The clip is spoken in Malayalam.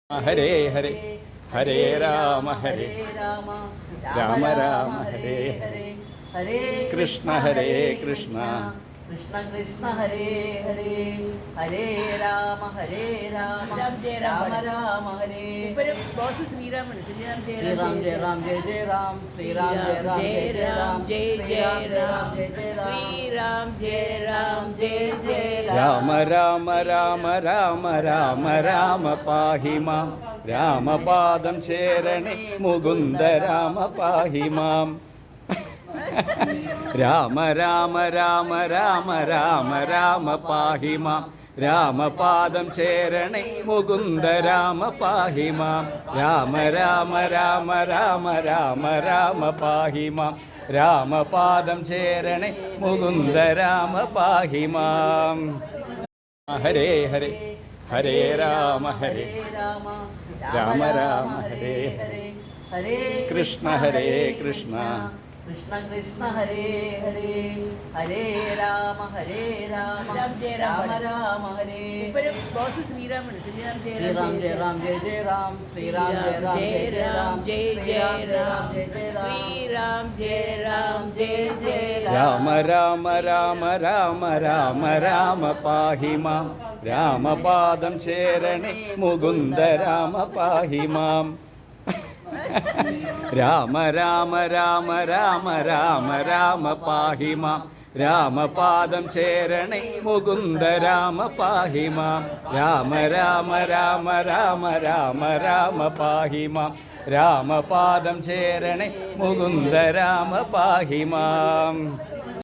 ഹരേ ഹരേ ഹരേ രാമ ഹരേ രാമ രാമ ഹരേ ഹരേ ഹരേ കൃഷ്ണ ഹരേ കൃഷ്ണ കൃഷ്ണ കൃഷ്ണ ഹരേ ഹരേ ഹരേ രാമ രാമ രാമ ഹരേ ശ്രീറാം ജയ രാം ജയ ജയ രാം ശ്രീറാം ജയ രാം ജയ ജയ രാം ശ്രീറാം ജയ രാം ജയ ജയ രാം ശ്രീറാം ജയ രാം ജയ ജയ രാമ രാമ രാമ രാമ രാമ രാമ പാഹി മാം രാമപാദം ചേരണേ മുകുന്ദ രാമ പാഹി മാം രാമ രാമ രാമ രാമ രാമ രാമ പാഹി മാം രാമപാദം ചേരണേ മുകുന്ദ രാമ പാഹി മാം രാമ രാമ രാമ രാമ രാമ രാമ പാഹി മാം രാമപാദം ചേരണേ മുകുന്ദ രാമ പാഹി മാം ഹരേ ഹരേ ഹരേ രാമ ഹരേ രാമ രാമ ഹരേ ഹരേ കൃഷ്ണ ഹരേ കൃഷ്ണ കൃഷ്ണ കൃഷ്ണ ഹരേ ഹരേ ഹരേ രാമ രാമ രാമ ഹരേ ശ്രീറാം ജയ രാം ജയ ജയ രാം ശ്രീറാം ജയ രാം ജയ ജയ രാം ശ്രീറാം ജയ രാം ജയ ജയ രാമ രാമ രാമ രാമ രാമ രാമ പാഹി മാം രാമപാദം ചേരണേ മുകുന്ദ രാമ പാഹി മാം രാമ രാമ രാമ രാമ രാമ രാമ പാഹി മാം രാമപാദം ചേരണേ മുകുന്ദ രാമ പാഹി മാം രാമ രാമ രാമ രാമ രാമ രാമ പാഹി മാം രാമപാദം ചേരണേ മുകുന്ദ രാമ പാഹി മാം